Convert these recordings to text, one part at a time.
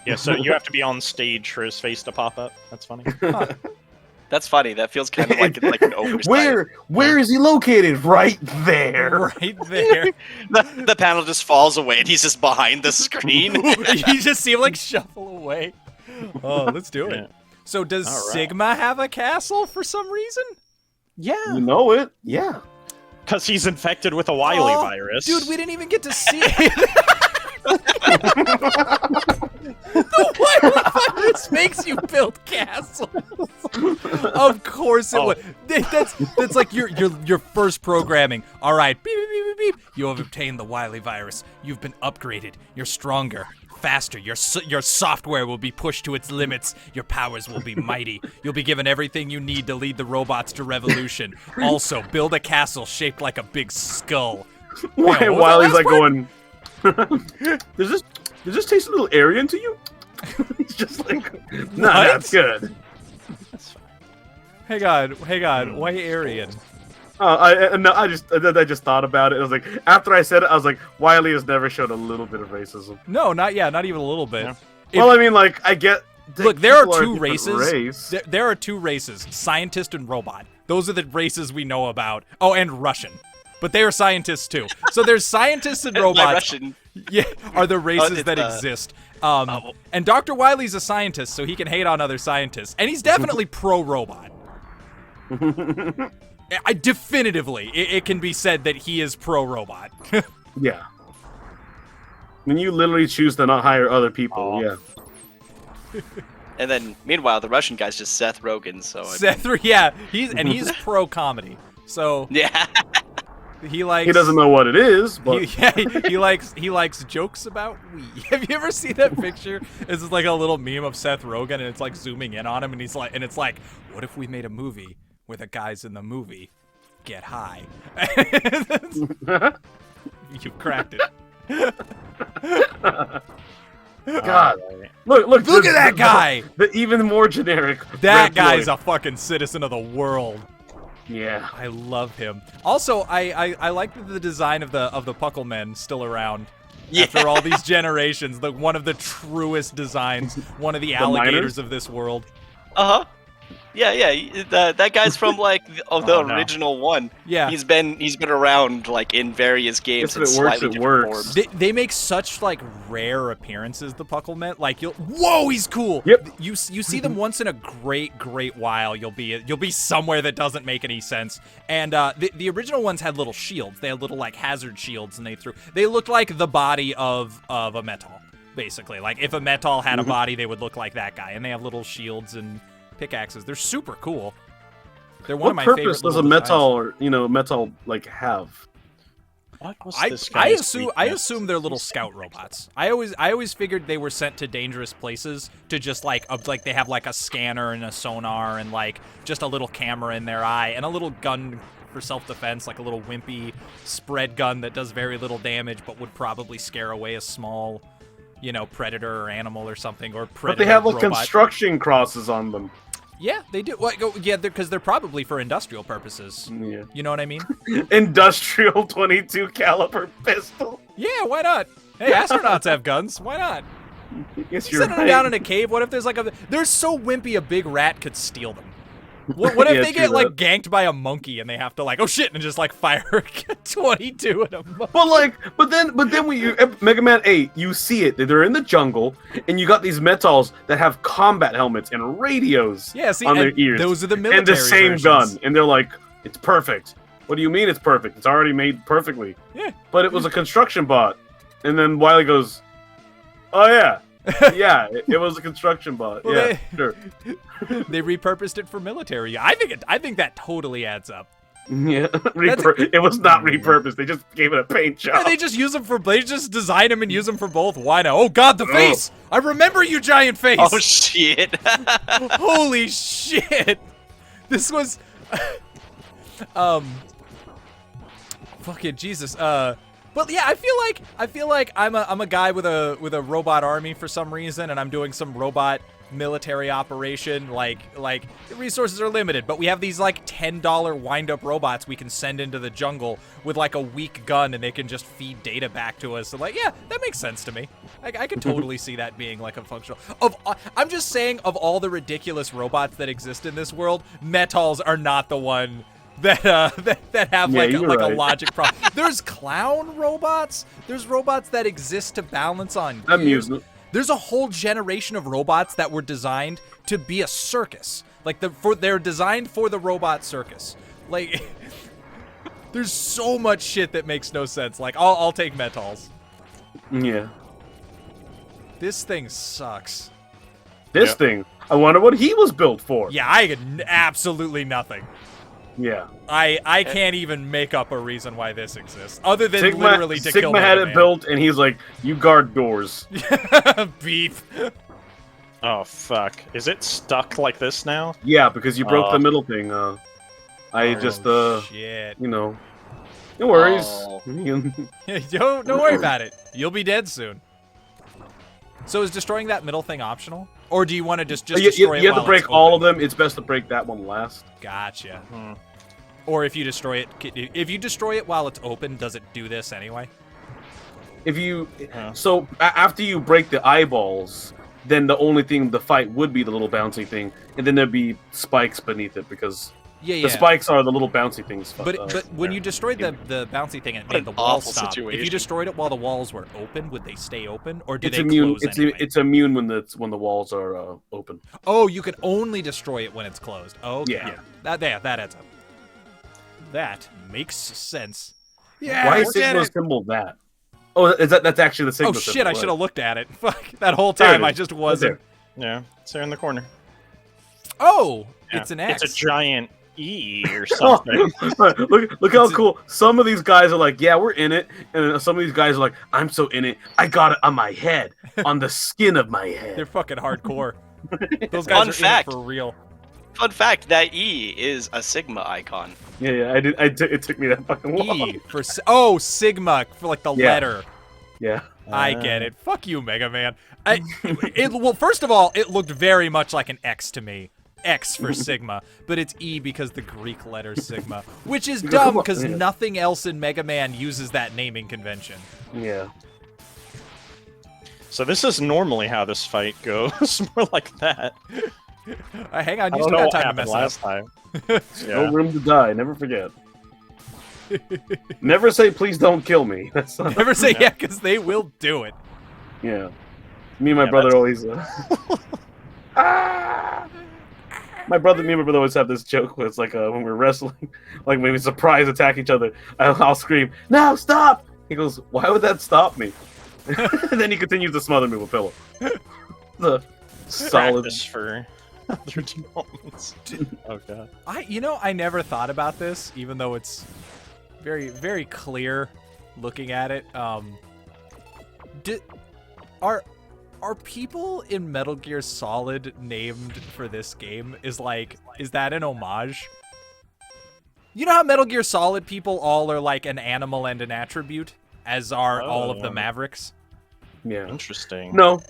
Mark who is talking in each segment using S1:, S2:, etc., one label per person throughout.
S1: Yeah, so you have to be on stage for his face to pop up. That's funny.
S2: Huh. That's funny. That feels kind of like an oversight.
S3: Where is he located? Right there.
S4: Right there.
S2: The panel just falls away, and he's just behind the screen.
S4: You just see him like shuffle away. Oh, let's do it.
S1: Yeah.
S4: So does
S1: All right.
S4: Sigma have a castle for some reason?
S1: Yeah.
S3: You know it? Yeah.
S1: Because he's infected with a wily
S4: Oh,
S1: virus.
S4: Dude, we didn't even get to see it. The wily virus makes you build castles. Of course it would. That's like your first programming. All right, beep, beep, beep, beep, beep. You have obtained the wily virus. You've been upgraded. You're stronger, faster. Your software will be pushed to its limits. Your powers will be mighty. You'll be given everything you need to lead the robots to revolution. Also, build a castle shaped like a big skull.
S3: Why,
S4: what was
S3: while
S4: that
S3: he's like
S4: last
S3: going, does this taste a little Aryan to you? He's just like, nah, that's good.
S4: Hang on. Why Aryan?
S3: I just thought about it. I was like, after I said it, I was like, Wiley has never showed a little bit of racism.
S4: No, not even a little bit.
S1: Yeah.
S3: Well, I mean, like, I get.
S4: Look, there are
S3: people
S4: two
S3: a different
S4: races.
S3: race.
S4: There are two races: scientist and robot. Those are the races we know about. Oh, and Russian, but they are scientists too. So there's scientists and
S2: By
S4: robots.
S2: Russian.
S4: Yeah, are the races
S2: it's,
S4: that exist. And Dr. Wiley's a scientist, so he can hate on other scientists, and he's definitely pro-robot. Definitively, it can be said that he is pro-robot.
S3: Yeah. When you literally choose to not hire other people,
S1: Aw.
S3: yeah.
S2: And then, meanwhile, the Russian guy's just Seth Rogen. So
S4: he's pro-comedy. So
S2: yeah.
S4: he likes.
S3: He doesn't know what it is, but
S4: he likes jokes about we. Have you ever seen that picture? It's just like a little meme of Seth Rogen, and it's like zooming in on him, and it's like, what if we made a movie where the guys in the movie get high? You cracked it.
S3: God, look
S4: at that guy!
S3: The even more generic.
S4: That
S3: Red
S4: guy's
S3: Floyd.
S4: a fucking citizen of the world.
S3: Yeah.
S4: I love him. Also, I like that the design of the Pucklemen still around.
S2: Yeah.
S4: After all these generations, one of the truest designs, one of the alligators
S3: miners?
S4: of this world.
S2: Uh huh. Yeah. That guy's from like the
S1: No.
S2: original one.
S4: Yeah.
S2: He's been around like in various games.
S3: If it
S2: in
S3: works,
S2: slightly
S3: it
S2: different
S3: works.
S2: forms.
S4: They make such like rare appearances, the Pucklemen. Like whoa, he's cool.
S3: Yep.
S4: You see them once in a great while. You'll be somewhere that doesn't make any sense. And the original ones had little shields. They had little like hazard shields, and they looked like the body of a Metal, basically. Like if a Metal had a body, they would look like that guy. And they have little shields and pickaxes. They're super cool. They're one of my favorite.
S3: What purpose does a
S4: little
S3: metal like have?
S1: What was
S4: I
S1: this guy's
S4: assume
S1: weakness?
S4: they're little scout robots. I always figured they were sent to dangerous places to just like they have like a scanner and a sonar and like just a little camera in their eye and a little gun for self-defense, like a little wimpy spread gun that does very little damage but would probably scare away a small, predator or animal or something, or predator.
S3: But they have like
S4: robot.
S3: construction crosses on them.
S4: Yeah, they do. Well, yeah, because they're probably for industrial purposes.
S3: Yeah.
S4: You know what I mean?
S3: Industrial 22 caliber pistol.
S4: Yeah, why not? Hey, astronauts have guns. Why not?
S3: Yes, you're
S4: Sitting
S3: right.
S4: down in a cave. What if there's like they're so wimpy a big rat could steal them? What if
S3: Yeah,
S4: they
S3: true
S4: get like
S3: that.
S4: ganked by a monkey and they have to like, oh shit, and just like fire a 22 at a monkey?
S3: But then when you Mega Man 8, you see it. They're in the jungle, and you got these metals that have combat helmets and radios
S4: Yeah, see,
S3: on their
S4: and
S3: ears.
S4: those are the military
S3: and the same
S4: versions.
S3: gun, and they're like, it's perfect. What do you mean it's perfect? It's already made perfectly.
S4: Yeah.
S3: But it was a construction bot. And then Wily goes, oh yeah. Yeah, it was a construction bot.
S4: Well,
S3: yeah, sure.
S4: They repurposed it for military. I think that totally adds up.
S3: Yeah, it was not repurposed. They just gave it a paint job.
S4: Yeah, they just use them they just design them and use them for both. Why not? Oh god, the face! I remember you, giant face!
S2: Oh shit!
S4: Holy shit! This was fucking Jesus. But yeah, I feel like I'm a guy with a robot army for some reason, and I'm doing some robot military operation. Like the resources are limited, but we have these like $10 wind-up robots we can send into the jungle with like a weak gun, and they can just feed data back to us. So like, yeah, that makes sense to me. I can totally see that being like a functional. I'm just saying, of all the ridiculous robots that exist in this world, Metals are not the one that have like a logic problem. There's clown robots. There's robots that exist to balance on gears.
S3: Amusement.
S4: There's a whole generation of robots that were designed to be a circus. Like they're designed for the robot circus. Like there's so much shit that makes no sense. Like I'll take Metals.
S3: Yeah.
S4: This thing sucks.
S3: This thing. I wonder what he was built for.
S4: Yeah, I get absolutely nothing.
S3: Yeah.
S4: I can't even make up a reason why this exists, other than literally to kill
S3: Sigma had it built, and he's like, "You guard doors."
S4: Beef.
S1: Oh fuck! Is it stuck like this now?
S3: Yeah, because you broke the middle thing.
S4: Shit.
S3: You know, no worries.
S2: Oh.
S4: Don't worry about it. You'll be dead soon. So is destroying that middle thing optional, or do you want to just destroy it?
S3: You have to break all of them. It's best to break that one last.
S4: Gotcha. Or if you destroy it while it's open, does it do this anyway?
S3: If you after you break the eyeballs, then the only thing the fight would be the little bouncy thing, and then there'd be spikes beneath it because the spikes are the little bouncy things.
S4: But when you destroyed the bouncy thing and it made the walls stop, if you destroyed it while the walls were open, would they stay open, or do they close anyway?
S3: It's immune when the walls are open.
S4: Oh, you can only destroy it when it's closed. Oh, okay.
S3: Yeah.
S4: That adds up. That makes sense. Yeah.
S3: Why is Sigma symbol that? Oh, that's actually the Sigma symbol.
S4: Oh shit! I should have looked at it. Fuck! That whole time I just wasn't.
S1: Yeah, it's there in the corner.
S4: Oh,
S1: Yeah.
S4: it's an X.
S1: It's a giant E or something.
S3: Look how cool. Some of these guys are like, yeah, we're in it, and then some of these guys are like, I'm so in it, I got it on my head, on the skin of my head.
S4: They're fucking hardcore. Those guys are in it for real.
S2: Fun fact: that E is a Sigma icon.
S3: Yeah, I did. It took me that fucking long.
S4: E for Sigma for like the letter.
S3: Yeah.
S4: I get it. Fuck you, Mega Man. Well, first of all, it looked very much like an X to me. X for Sigma, but it's E because the Greek letter Sigma, which is dumb because nothing else in Mega Man uses that naming convention.
S3: Yeah.
S1: So this is normally how this fight goes, more like that.
S4: Hang on,
S1: I
S4: you
S1: don't
S4: still
S1: know
S4: got
S1: what
S4: time to
S1: happened
S4: mess
S1: last
S4: up.
S1: time.
S3: No room to die. Never forget. Never say, please don't kill me. That's not...
S4: Never say yeah, because they will do it.
S3: Yeah. Me and my brother always... My brother and my brother always have this joke where it's like when we're wrestling, like when we surprise attack each other, I'll scream, "No, stop!" He goes, "Why would that stop me?" And then he continues to smother me with a pillow. The solid
S1: Practice for other moments. Oh god.
S4: I never thought about this, even though it's very, very clear looking at it. Are people in Metal Gear Solid named for this game? Is that an homage? You know how Metal Gear Solid people all are like an animal and an attribute, as are all of the Mavericks?
S3: Yeah.
S1: Interesting.
S3: No,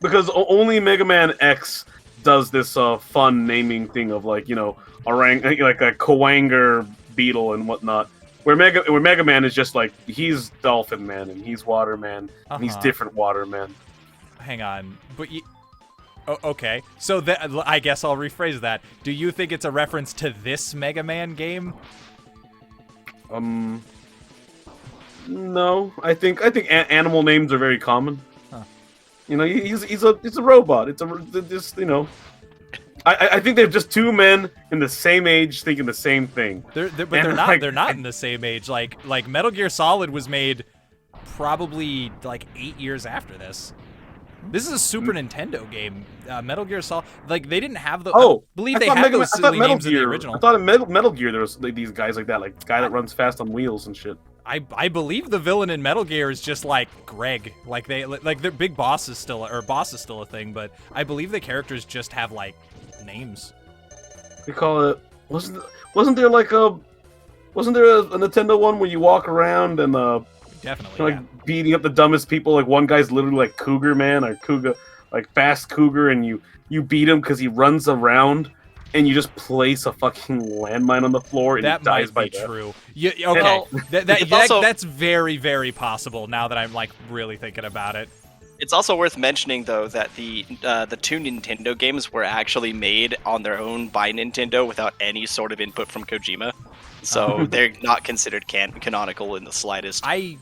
S3: because only Mega Man X does this fun naming thing of like, like a Kawanger beetle and whatnot. Where Mega Man is just like, he's Dolphin Man and he's Water Man and he's different Water Man.
S4: Hang on, but okay. So I guess I'll rephrase that. Do you think it's a reference to this Mega Man game?
S3: No. I think animal names are very common.
S4: Huh.
S3: He's a robot. I think they're just two men in the same age thinking the same thing.
S4: They're not. They're not in the same age. Like Metal Gear Solid was made probably like 8 years after this. This is a Super Nintendo game. Metal Gear Solid, like they didn't have the. I believe they had those silly names in the original.
S3: I thought in Metal Gear there was these guys like that, like guy that runs fast on wheels and shit.
S4: I believe the villain in Metal Gear is just like Greg. Like their big boss is still a thing, but I believe the characters just have like names.
S3: They call it wasn't there a Nintendo one where you walk around and
S4: definitely
S3: beating up the dumbest people? Like one guy's literally like Cougar Man or Cougar. like Fast Cougar, and you beat him because he runs around, and you just place a fucking landmine on the floor and
S4: That
S3: he dies
S4: might
S3: by
S4: be
S3: death.
S4: true. Okay,
S2: Well,
S4: that's very, very possible now that I'm like really thinking about it.
S2: It's also worth mentioning, though, that the 2 Nintendo games were actually made on their own by Nintendo without any sort of input from Kojima, so they're not considered canonical in the slightest. He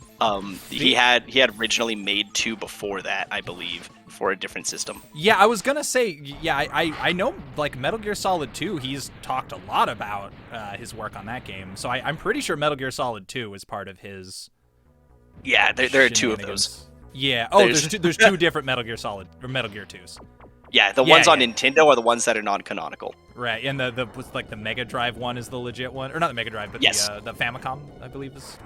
S2: had originally made 2 before that, I believe, for a different system.
S4: Yeah, I was gonna say, yeah, I know, like, Metal Gear Solid 2, he's talked a lot about his work on that game, so I'm pretty sure Metal Gear Solid 2 is part of his...
S2: Yeah, there are 2 of those.
S4: Yeah. Oh, there's 2 different Metal Gear Solid or Metal Gear 2s.
S2: Yeah, the ones on Nintendo are the ones that are non-canonical.
S4: Right, and the Mega Drive one is the legit one, or not the Mega Drive, but
S2: yes.
S4: the Famicom, I believe is.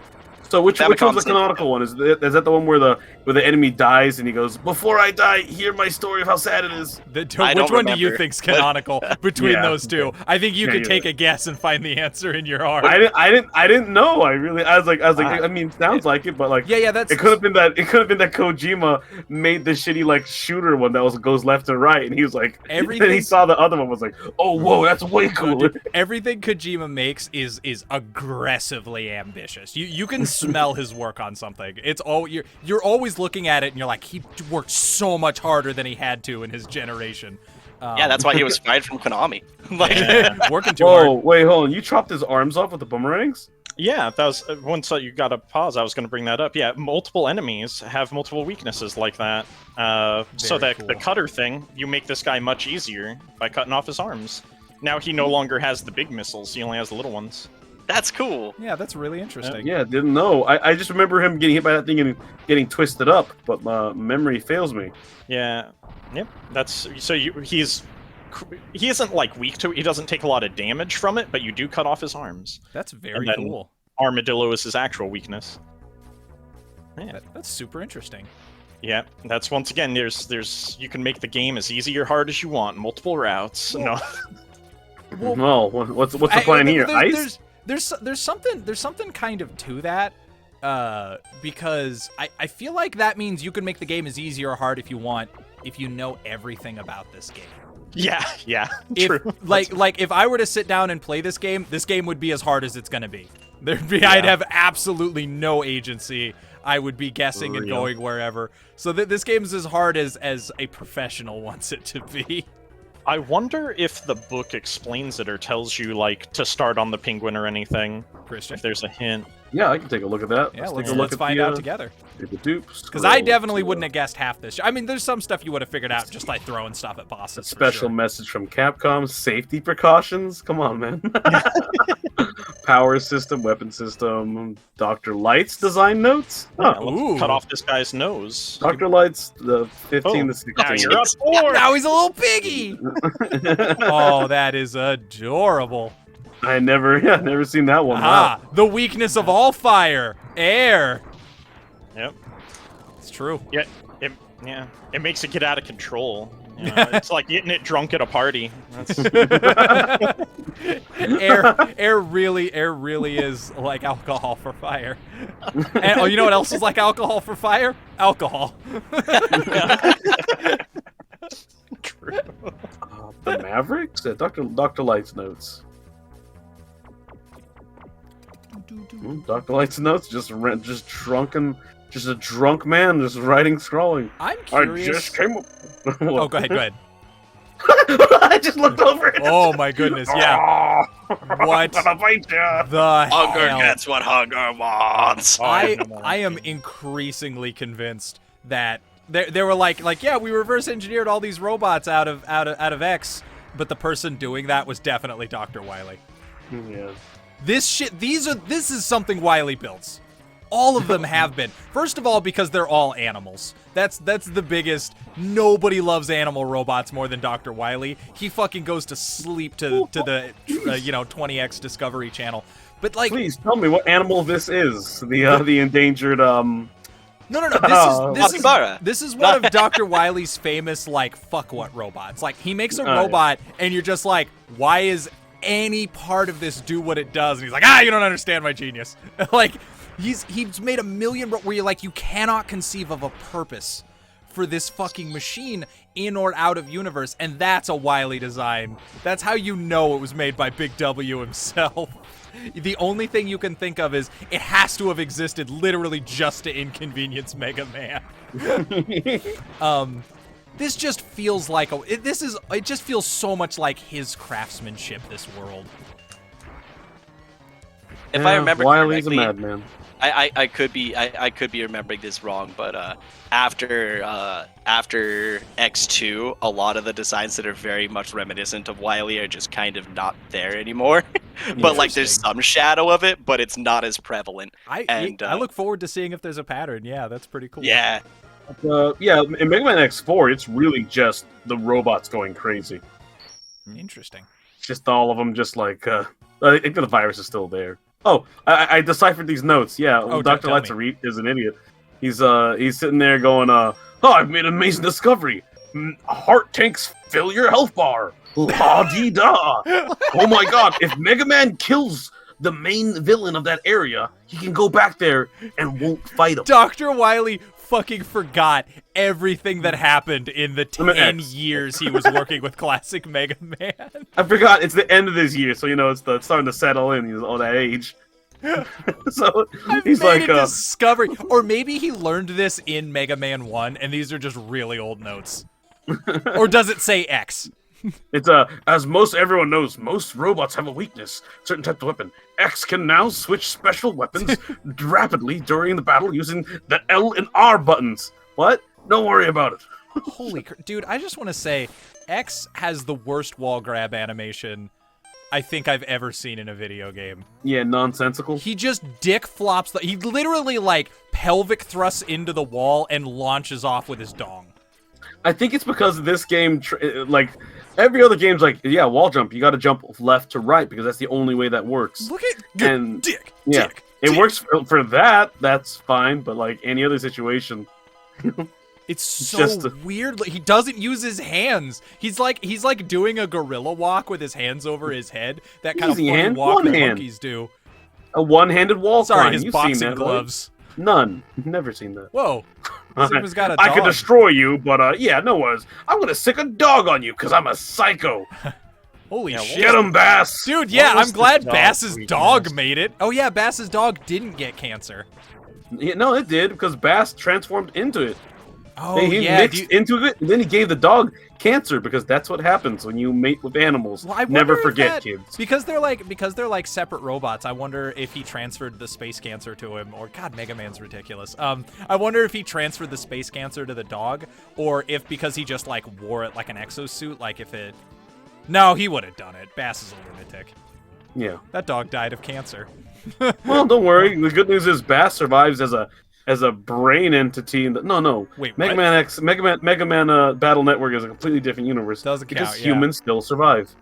S3: So which one's the canonical one? Is that the one where the enemy dies and he goes, "Before I die, hear my story of how sad it is"?
S4: Which one do you think's canonical between those 2? I think you could take a guess and find the answer in your heart.
S3: I didn't know. I was like, I mean, sounds like it, but like,
S4: yeah, that's.
S3: It could have been that Kojima made the shitty like shooter one that goes left and right, and he was like, then he saw the other one was like, oh whoa, that's way cooler.
S4: Dude, everything Kojima makes is aggressively ambitious. You can smell his work on something. It's all you're always looking at it and you're like, he worked so much harder than he had to in his generation.
S2: Yeah, that's why he was fired from Konami.
S4: Working too hard.
S3: Oh wait, hold on! You chopped his arms off with the boomerangs?
S1: Yeah, that was once you got a pause. I was going to bring that up. Yeah, multiple enemies have multiple weaknesses like that. So that the cutter thing, you make this guy much easier by cutting off his arms. Now he no longer has the big missiles; he only has the little ones.
S2: That's cool.
S4: Yeah, that's really interesting.
S3: Yeah, didn't know. I just remember him getting hit by that thing and getting twisted up, but my memory fails me.
S1: Yeah, yep. That's so. He isn't like weak to it. He doesn't take a lot of damage from it, but you do cut off his arms.
S4: That's very cool.
S1: Armadillo is his actual weakness.
S4: Yeah, that's super interesting.
S1: Yeah, that's once again. There's you can make the game as easy or hard as you want. Multiple routes.
S4: Well,
S1: No.
S3: Well, what's the plan here? Ice?
S4: There's something kind of to that, because I feel like that means you can make the game as easy or hard if you want, if you know everything about this game.
S1: Yeah,
S4: If,
S1: true.
S4: like if I were to sit down and play this game would be as hard as it's gonna be. I'd have absolutely no agency. I would be guessing and going wherever. So this game is as hard as a professional wants it to be.
S1: I wonder if the book explains it or tells you, like, to start on the penguin or anything.
S4: Christian?
S1: If there's a hint.
S3: Yeah, I can take a look at that.
S4: Yeah, let's find out together.
S3: Because
S4: I definitely wouldn't have guessed half this. I mean, there's some stuff you would have figured out just by throwing stuff at bosses.
S3: Special message from Capcom: safety precautions. Come on, man. Power system, weapon system, Dr. Light's design notes.
S1: Yeah, cut off this guy's nose.
S3: Dr. Light's the 15 to 16.
S1: Now you're up for it.
S4: Now he's a little piggy. Oh, that is adorable.
S3: I never seen that one.
S4: Ah, the weakness of all fire, air.
S1: Yep,
S4: it's true.
S1: Yeah, it makes it get out of control. You know, it's like getting it drunk at a party.
S4: Air really is like alcohol for fire. And you know what else is like alcohol for fire? Alcohol.
S1: True.
S3: The Mavericks? Dr. Light's notes. Dr. Light's notes, just a drunk man just writing, scrolling.
S4: I'm curious.
S3: I just came up.
S4: Oh, go ahead.
S3: I just looked over it.
S4: Oh my goodness, yeah. What the
S2: Hunger
S4: hell?
S2: gets what hunger wants.
S4: I am increasingly convinced that they were like, yeah, we reverse engineered all these robots out of X, but the person doing that was definitely Dr. Wily.
S3: Yeah.
S4: This is something Wily builds. All of them have been. First of all, because they're all animals. That's the biggest. Nobody loves animal robots more than Dr. Wily. He fucking goes to sleep to the 20X Discovery Channel. But like,
S3: please tell me what animal this is. The endangered
S4: No. This is one of Dr. Wily's famous like fuck what robots. Like he makes a robot and you're just like, why is any part of this do what it does? And he's like, you don't understand my genius. Like he's made a million where you're like, you cannot conceive of a purpose for this fucking machine in or out of universe, and that's a Wily design. That's how you know it was made by Big W himself. The only thing you can think of is it has to have existed literally just to inconvenience Mega Man. This just feels like it just feels so much like his craftsmanship, this world.
S2: If I remember
S3: Wily's
S2: correctly,
S3: a madman.
S2: I could be remembering this wrong, but after X2, a lot of the designs that are very much reminiscent of Wily are just kind of not there anymore. But like there's some shadow of it, but it's not as prevalent.
S4: I look forward to seeing if there's a pattern. Yeah, that's pretty cool.
S2: Yeah.
S3: Yeah, in Mega Man X4, it's really just the robots going crazy.
S4: Interesting.
S3: Just all of them, just like I think the virus is still there. Oh, I deciphered these notes. Yeah, Dr. Lights is an idiot. He's sitting there going, oh, I've made an amazing discovery. Heart tanks fill your health bar. La-dee-da. Oh my god, if Mega Man kills the main villain of that area, he can go back there and won't fight him.
S4: Dr. Wily fucking forgot everything that happened in the 10 years he was working with classic Mega Man.
S3: I forgot it's the end of this year, so it's starting to settle in. He's all that age. So he's
S4: made
S3: like
S4: a discovery, or maybe he learned this in Mega Man 1, and these are just really old notes. Or does it say X?
S3: It's as everyone knows, most robots have a weakness, certain type of weapon. X can now switch special weapons rapidly during the battle using the L and R buttons. What? Don't worry about it.
S4: Holy dude, I just want to say, X has the worst wall grab animation I think I've ever seen in a video game.
S3: Yeah, nonsensical.
S4: He just dick flops. He literally like pelvic thrusts into the wall and launches off with his dong.
S3: I think it's because this game, like every other game's like, yeah, wall jump. You got to jump left to right because that's the only way that works.
S4: Look at dick.
S3: It works for that. That's fine, but like any other situation.
S4: It's so weird. He doesn't use his hands. He's like doing a gorilla walk with his hands over his head. That kind of funny walk that monkeys do.
S3: A one-handed wall climb.
S4: Sorry, his boxing gloves.
S3: Right? None. Never seen that.
S4: Whoa. Sigma's got a dog.
S3: I could destroy you, but yeah, no worries. I'm gonna sick a dog on you because I'm a psycho.
S4: Holy shit.
S3: Get him, Bass!
S4: Dude, yeah, I'm glad Bass's dog made it. Oh yeah, Bass's dog didn't get cancer.
S3: Yeah, no, it did, because Bass transformed into it.
S4: Oh,
S3: he mixed into it, and then he gave the dog cancer, because that's what happens when you mate with animals.
S4: Well,
S3: never forget, kids.
S4: Because they're like separate robots. I wonder if he transferred the space cancer to him, or God, Mega Man's ridiculous. I wonder if he transferred the space cancer to the dog, or if because he just like wore it like an exosuit, like if it. No, he would have done it. Bass is a lunatic.
S3: Yeah.
S4: That dog died of cancer.
S3: Well, don't worry. The good news is Bass survives as a brain entity. No.
S4: Wait,
S3: Mega Man Battle Network is a completely different universe.
S4: Doesn't count.
S3: Because humans still survive.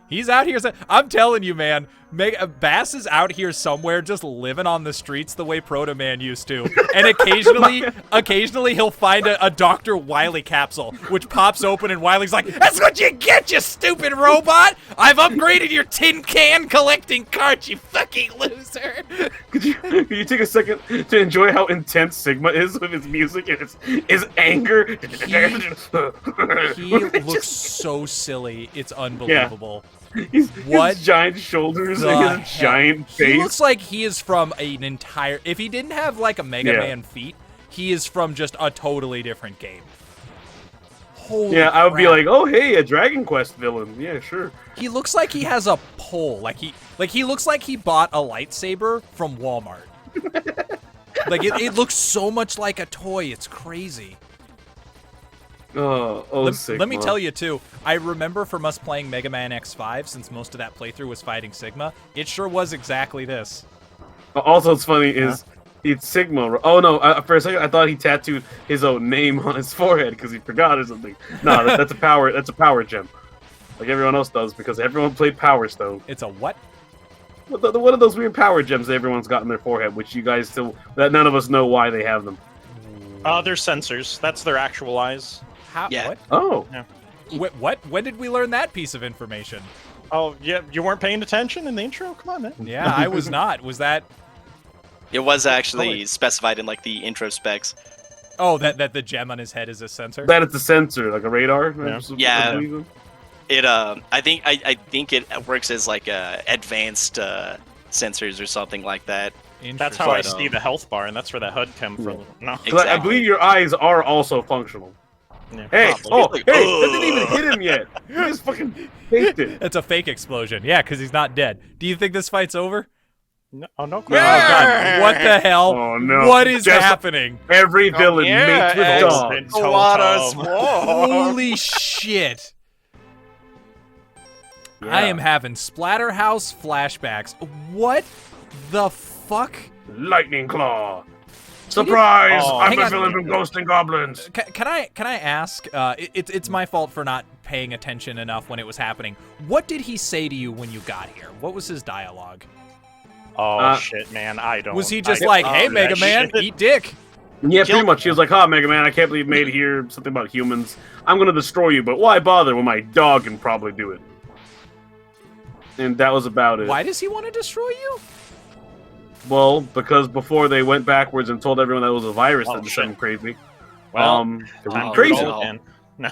S4: He's out here. I'm telling you, man. Bass is out here somewhere, just living on the streets the way Proto Man used to. And occasionally he'll find a Dr. Wily capsule, which pops open, and Wily's like, "That's what you get, you stupid robot! I've upgraded your tin can collecting cart, you fucking loser!"
S3: Could you take a second to enjoy how intense Sigma is with his music and his anger?
S4: He looks so silly. It's unbelievable.
S3: His giant shoulders and his giant face.
S4: He looks like he is from an entire... If he didn't have like a Mega Man feat, he is from just a totally different game. Holy
S3: I would
S4: crap.
S3: be like, oh hey, a Dragon Quest villain. Yeah, sure.
S4: He looks like he has a pole. Like he looks like he bought a lightsaber from Walmart. Like it looks so much like a toy. It's crazy. Let me tell you too, I remember from us playing Mega Man X5, since most of that playthrough was fighting Sigma, it sure was exactly this.
S3: Also, what's funny is it's Sigma. Oh no! For a second, I thought he tattooed his own name on his forehead because he forgot or something. No, that's a power. That's a power gem, like everyone else does, because everyone played Power Stone.
S4: It's a what?
S3: One of those weird power gems that everyone's got in their forehead, which you guys that none of us know why they have them.
S1: They're sensors. That's their actual eyes.
S4: How?
S2: Yeah.
S4: What?
S3: Oh.
S1: Yeah.
S4: What? When did we learn that piece of information?
S1: Oh, yeah, you weren't paying attention in the intro? Come on, man.
S4: Yeah, I was not. Was that...
S2: It was actually specified in like the intro specs.
S4: Oh, that the gem on his head is a sensor?
S3: That it's a sensor, like a radar.
S2: Yeah. It I think it works as like advanced sensors or something like that.
S1: That's how I see the health bar, and that's where the HUD come from. No.
S2: Exactly.
S3: I believe your eyes are also functional.
S1: Yeah,
S3: Hey,
S1: probably.
S3: that didn't even hit him yet. He just fucking faked it.
S4: That's a fake explosion. Yeah, because he's not dead. Do you think this fight's over?
S1: No, oh, no.
S4: Oh, God. What the hell?
S3: Oh, no.
S4: What is
S3: Just-
S4: happening?
S3: Every villain mates with dogs.
S4: Holy shit. I am having Splatterhouse flashbacks. What the fuck?
S3: Lightning Claw. Surprise!
S1: Oh,
S3: I'm
S4: hang
S3: a
S4: on.
S3: villain from Ghosts and Goblins.
S4: Can I ask? It's my fault for not paying attention enough when it was happening. What did he say to you when you got here? What was his dialogue?
S1: Oh shit, man! I don't.
S4: Was he just
S1: I
S4: like,
S1: don't
S4: "Hey,
S1: do
S4: Mega
S1: that
S4: Man,
S1: shit.
S4: eat dick"?
S3: Yeah, pretty much. He was like, "Ha, Mega Man, I can't believe you made it here. Something about humans. I'm gonna destroy you, but why bother when my dog can probably do it?" And that was about it.
S4: Why does he want to destroy you?
S3: Well, because before they went backwards and told everyone that it was a virus
S1: Oh,
S3: that
S1: shit.
S3: sent them crazy.
S1: Well,
S3: they were
S1: time to
S3: crazy.
S1: roll again. No.